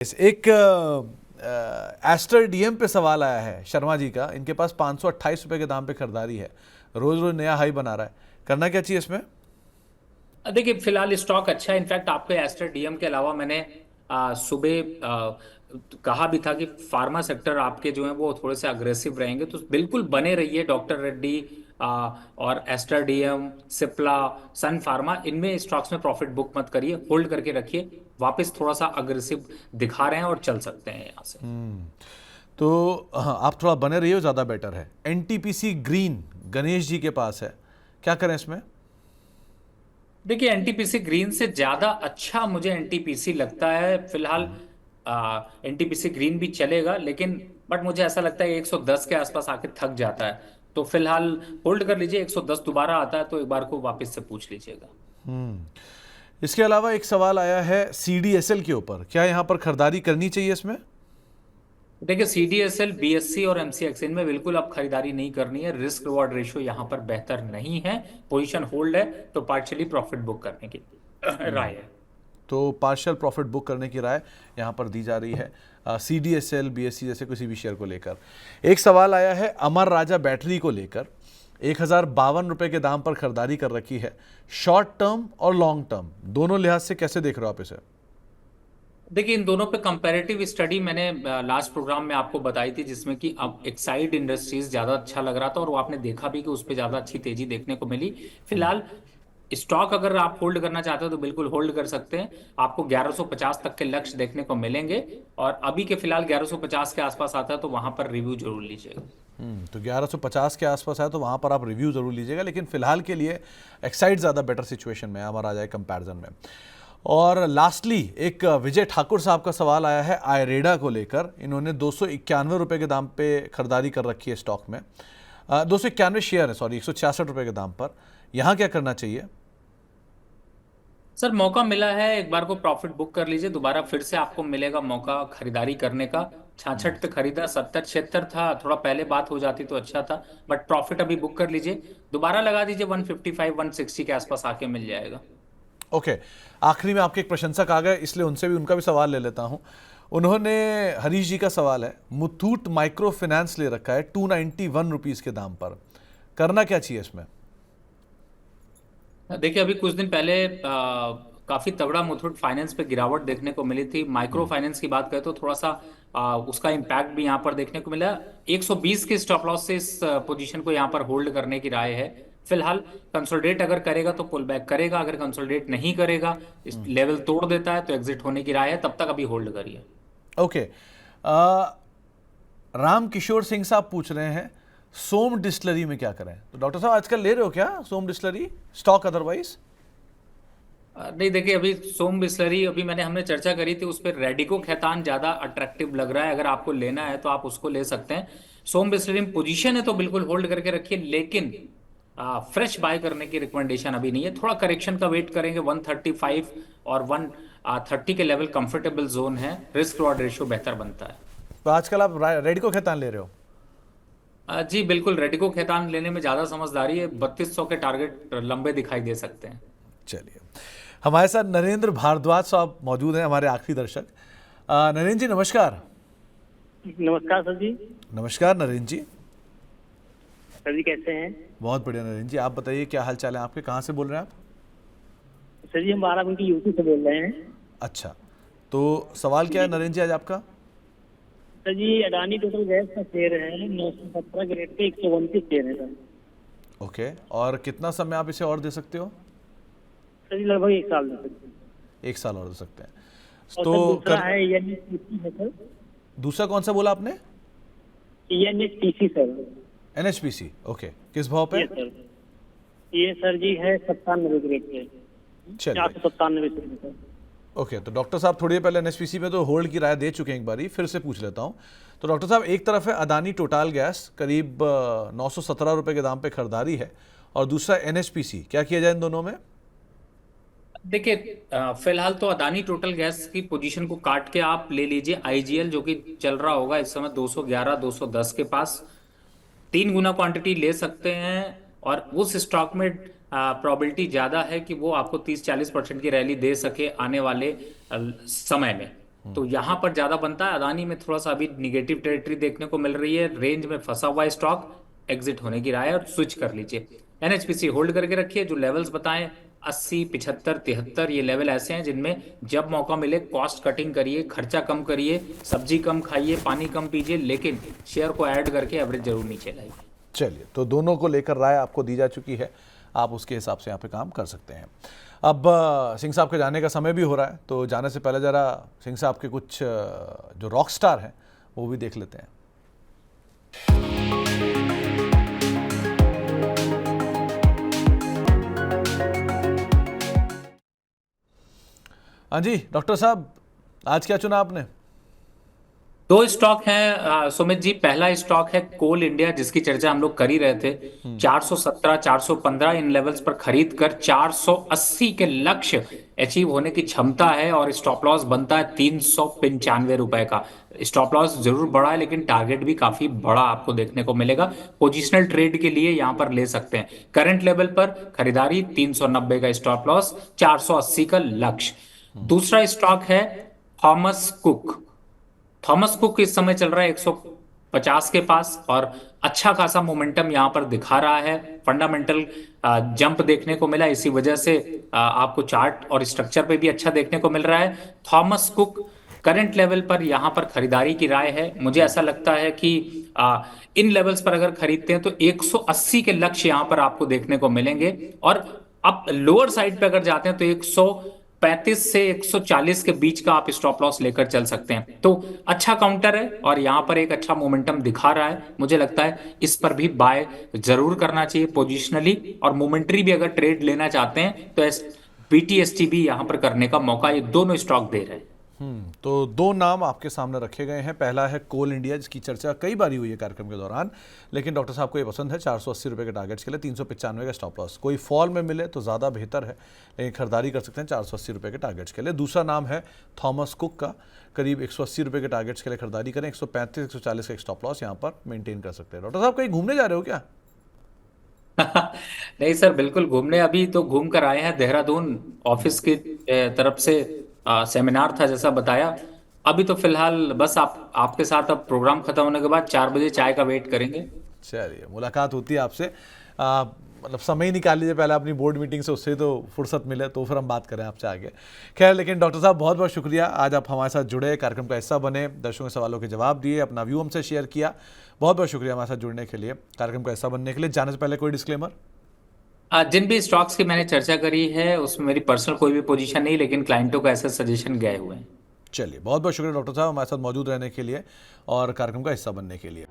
एक Aster DM पे सवाल आया है शर्मा जी का। इनके पास 528 रुपए के दाम पे खरीदारी है, रोज रोज नया हाई बना रहा है। करना क्या चाहिए इसमें? देखिए फिलहाल स्टॉक अच्छा है। इनफैक्ट आपके एस्टर डीएम के अलावा मैंने सुबह कहा भी था कि फार्मा सेक्टर आपके जो है वो थोड़े से अग्रेसिव रहेंगे, तो बिल्कुल बने रहिए। डॉक्टर रेड्डी और एस्टर डीएम, सिप्ला, सन फार्मा, इनमें स्टॉक्स में प्रॉफिट बुक मत करिए, होल्ड करके रखिए। वापस थोड़ा सा अग्रेसिव दिखा रहे हैं और चल सकते हैं यहाँ से। तो हाँ, आप थोड़ा बने रहिए, ज़्यादा बेटर है। एनटीपीसी ग्रीन गणेश जी के पास है, क्या करें इसमें? देखिए एनटीपीसी ग्रीन से ज्यादा अच्छा मुझे एनटीपीसी लगता है फिलहाल। एनटीपीसी ग्रीन भी चलेगा, लेकिन बट मुझे ऐसा लगता है 110 के आसपास आके थक जाता है। तो फिलहाल होल्ड कर लीजिए। 110 दोबारा आता है तो एक बार को वापस से पूछ लीजिएगा। इसके अलावा एक सवाल आया है सीडीएसएल के ऊपर, क्या यहाँ पर खरीदारी करनी चाहिए इसमें? देखिए सीडीएसएल, बीएससी और एमसीएक्स, इनमें बिल्कुल आप खरीदारी नहीं करनी है। रिस्क रिवॉर्ड रेशियो यहाँ पर बेहतर नहीं है। पोजीशन होल्ड है तो पार्शियली प्रॉफिट बुक करने की राय है। तो पार्शियल प्रॉफिट बुक करने की राय यहाँ पर दी जा रही है सीडीएसएल, बीएससी जैसे किसी भी शेयर को लेकर। एक सवाल आया है अमर राजा बैटरी को लेकर, 1052 रुपए के दाम पर खरीदारी कर रखी है। शॉर्ट टर्म और लॉन्ग टर्म दोनों लिहाज से कैसे देख रहे हो आप इसे? देखिए इन दोनों पे कंपैरेटिव स्टडी मैंने लास्ट प्रोग्राम में आपको बताई थी, जिसमें कि अब एक्साइड इंडस्ट्रीज ज्यादा अच्छा लग रहा था और वो आपने देखा भी कि उस पर ज्यादा अच्छी तेजी देखने को मिली। फिलहाल स्टॉक अगर आप होल्ड करना चाहते हो तो बिल्कुल होल्ड कर सकते हैं। आपको 1150 तक के लक्ष्य देखने को मिलेंगे, और अभी के फिलहाल 1150 के आसपास आता है तो वहां पर रिव्यू जरूर लीजिएगा। तो 1150 के आसपास है तो वहाँ पर आप रिव्यू ज़रूर लीजिएगा, लेकिन फिलहाल के लिए एक्साइड ज़्यादा बेटर सिचुएशन में है हमारा जाए कंपैरिजन में। और लास्टली एक विजय ठाकुर साहब का सवाल आया है आयरेडा को लेकर। इन्होंने 291 रुपये के दाम पे खरीदारी कर रखी है स्टॉक में। 291 शेयर है, सॉरी, 166 रुपये के दाम पर। यहाँ क्या करना चाहिए? सर मौका मिला है, एक बार को प्रॉफिट बुक कर लीजिए। दोबारा फिर से आपको मिलेगा मौका खरीदारी करने का। 66 पे खरीदा, 70 76 था, थोड़ा पहले बात हो जाती तो अच्छा था, बट प्रॉफिट अभी बुक कर लीजिए। दोबारा लगा दीजिए, 155 160 के आसपास आके मिल जाएगा। ओके, आखिरी में आपके एक प्रशंसक आ गए, इसलिए उनका भी सवाल ले लेता हूँ। उन्होंने, हरीश जी का सवाल है, मुथूट माइक्रो फाइनेंस ले रखा है 291 रुपीज़ के दाम पर। करना क्या चाहिए इसमें? देखिए अभी कुछ दिन पहले काफी तगड़ा मुथूट फाइनेंस पे गिरावट देखने को मिली थी। माइक्रो फाइनेंस की बात करें तो थोड़ा सा उसका इम्पैक्ट भी यहाँ पर देखने को मिला। 120 के स्टॉप लॉस से इस पोजीशन को यहाँ पर होल्ड करने की राय है। फिलहाल कंसोलिडेट अगर करेगा तो पुल बैक करेगा, अगर कंसोलिडेट नहीं करेगा, इस लेवल तोड़ देता है तो एग्जिट होने की राय है। तब तक अभी होल्ड करिए। ओके, राम किशोर सिंह साहब पूछ रहे हैं सोम डिस्टिलरी में क्या करें। तो डॉक्टर साहब आजकल ले रहे हो क्या सोम डिस्टिलरी स्टॉक अदरवाइज? नहीं देखिए, अभी सोम बिस्लरी अभी हमने चर्चा करी थी, उस पर रेडिको खैतान ज्यादा अट्रैक्टिव लग रहा है। अगर आपको लेना है तो आप उसको ले सकते हैं। सोम बिस्लरी में पोजीशन है तो बिल्कुल होल्ड करके रखिए, लेकिन फ्रेश बाय करने की रिकमेंडेशन अभी नहीं है। थोड़ा करेक्शन का वेट करेंगे। 135 और 130 के लेवल कंफर्टेबल जोन है, रिस्क रिवॉर्ड रेशियो बेहतर बनता है। तो आजकल आप रेडिको खैतान ले रहे हो? जी बिल्कुल, रेडिको खैतान लेने में ज्यादा समझदारी है। 3200 के टारगेट लंबे दिखाई दे सकते हैं। चलिए, हमारे साथ नरेंद्र भारद्वाज साहब मौजूद हैं, हमारे आखिरी दर्शक। नरेंद्र जी नमस्कार। नमस्कार सर जी। नमस्कार नरेंद्र जी। सर जी कैसे हैं? बहुत बढ़िया नरेंद्र जी, आप बताइए क्या हाल चाल है आपके, कहाँ से बोल रहे हैं आप? सर जी हम बाराबंकी यूपी से बोल रहे हैं। अच्छा, तो सवाल क्या है नरेंद्र जी आज आपका? सर जी अडानी टोटल गैस का शेयर है 917 ग्रेड पे 129 शेयर है सर। ओके, और कितना समय आप इसे और दे सकते हो? सर जी लगभग 1 साल दे सकते हैं। 1 साल और दे सकते हैं और तो सर दूसरा है एनएचपीसी है सर। दूसरा कौन सा बोला आपने? NHPC sir. एनएचपीसी, ओके, किस भाव पे? ये सर, ये सर जी है 97 ग्रेड पे, चलिए, 497 सर। ओके, तो डॉक्टर साहब थोड़ी देर पहले एनएचपीसी में तो होल्ड की राय दे चुके हैं, एक बारी फिर से पूछ लेता हूं। तो डॉक्टर साहब, एक तरफ है अदानी टोटाल गैस, करीब 917 रुपए के दाम पे खरीदारी है, और दूसरा एनएचपीसी, क्या किया जाए इन दोनों में? देखिए फिलहाल तो अदानी टोटल गैस की पोजीशन को काट के आप ले लीजिए आईजीएल, जो कि चल रहा होगा इस समय 211 210 के पास। 3 गुना क्वांटिटी ले सकते हैं, और उस स्टॉक में प्रोबेबिलिटी ज्यादा है कि वो आपको 30-40% की रैली दे सके आने वाले समय में। तो यहाँ पर ज्यादा बनता है। अदानी में थोड़ा सा अभी निगेटिव टेरिटरी देखने को मिल रही है, रेंज में फंसा हुआ है स्टॉक, एग्जिट होने की राय है और स्विच कर लीजिए। एनएचपीसी होल्ड करके रखिए, जो लेवल्स बताएं 80, 75, 73 ये लेवल ऐसे हैं जिनमें जब मौका मिले कॉस्ट कटिंग करिए, खर्चा कम करिए, सब्जी कम खाइए, पानी कम पीजिए, लेकिन शेयर को ऐड करके एवरेज जरूर नीचे लाइए। चलिए, तो दोनों को लेकर राय आपको दी जा चुकी है, आप उसके हिसाब से यहाँ पे काम कर सकते हैं। अब सिंह साहब के जाने का समय भी हो रहा है, तो जाने से पहले ज़रा सिंह साहब के कुछ जो रॉक स्टार हैं वो भी देख लेते हैं। हाँ जी डॉक्टर साहब, आज क्या चुना आपने? दो स्टॉक हैं सुमित जी। पहला स्टॉक है कोल इंडिया, जिसकी चर्चा हम लोग कर ही रहे थे। 417, 415 इन लेवल्स पर खरीद कर 480 के लक्ष्य अचीव होने की क्षमता है और स्टॉप लॉस बनता है 395 रुपए का। स्टॉप लॉस जरूर बड़ा है, लेकिन टारगेट भी काफी बड़ा आपको देखने को मिलेगा। पोजिशनल ट्रेड के लिए यहां पर ले सकते हैं। करंट लेवल पर खरीदारी 390 का स्टॉप लॉस, 480 का लक्ष्य। दूसरा स्टॉक है थॉमस कुक। थॉमस कुक इस समय चल रहा है 150 के पास और अच्छा खासा मोमेंटम यहां पर दिखा रहा है। फंडामेंटल जंप देखने को मिला, इसी वजह से आपको चार्ट और स्ट्रक्चर पे भी अच्छा देखने को मिल रहा है। थॉमस कुक करंट लेवल पर यहां पर खरीदारी की राय है। मुझे ऐसा लगता है कि इन लेवल्स पर अगर खरीदते हैं तो 180 के लक्ष्य यहां पर आपको देखने को मिलेंगे और अब लोअर साइड पे अगर जाते हैं तो 135 से 140 के बीच का आप स्टॉप लॉस लेकर चल सकते हैं। तो अच्छा काउंटर है और यहां पर एक अच्छा मोमेंटम दिखा रहा है। मुझे लगता है इस पर भी बाय जरूर करना चाहिए पोजिशनली, और मोमेंट्री भी अगर ट्रेड लेना चाहते हैं तो बीटीएसटी भी यहां पर करने का मौका ये दोनों स्टॉक दे रहे हैं। तो दो नाम आपके सामने रखे गए हैं। पहला है कोल इंडिया, जिसकी चर्चा कई बार हुई है कार्यक्रम के दौरान, लेकिन डॉक्टर साहब को ये पसंद है 480 रुपये के टारगेट्स के लिए, 395 का स्टॉप लॉस। कोई फॉल में मिले तो ज़्यादा बेहतर है, लेकिन खरीदारी कर सकते हैं 480 रुपये के टारगेट्स के लिए। दूसरा नाम है थॉमस कुक का, करीब 180 रुपये के टारगेट्स के लिए खरीदारी करें, 135, 140 का स्टॉप लॉस यहाँ पर मेंटेन कर सकते हैं। डॉक्टर साहब कहीं घूमने जा रहे हो क्या? नहीं सर, बिल्कुल घूमने अभी तो घूम कर आए हैं देहरादून। ऑफिस की तरफ से सेमिनार था जैसा बताया। अभी तो फिलहाल बस आपके साथ अब प्रोग्राम खत्म होने के बाद 4 बजे चाय का वेट करेंगे। चलिए, मुलाकात होती है आपसे। मतलब समय ही निकाल लीजिए पहले अपनी बोर्ड मीटिंग से, उससे तो फुर्सत मिले तो फिर हम बात करें आपसे आगे। खैर, लेकिन डॉक्टर साहब बहुत बहुत शुक्रिया, आज आप हमारे साथ जुड़े, कार्यक्रम का हिस्सा बने, दर्शकों के सवालों के जवाब दिए, अपना व्यू हमसे शेयर किया। बहुत बहुत शुक्रिया हमारे साथ जुड़ने के लिए, कार्यक्रम का हिस्सा बनने के लिए। जाने से पहले कोई डिस्क्लेमर? जिन भी स्टॉक्स की मैंने चर्चा करी है उसमें मेरी पर्सनल कोई भी पोजीशन नहीं, लेकिन क्लाइंटों का ऐसे सजेशन गए हुए हैं। चलिए, बहुत बहुत शुक्रिया डॉक्टर साहब हमारे साथ मौजूद रहने के लिए और कार्यक्रम का हिस्सा बनने के लिए।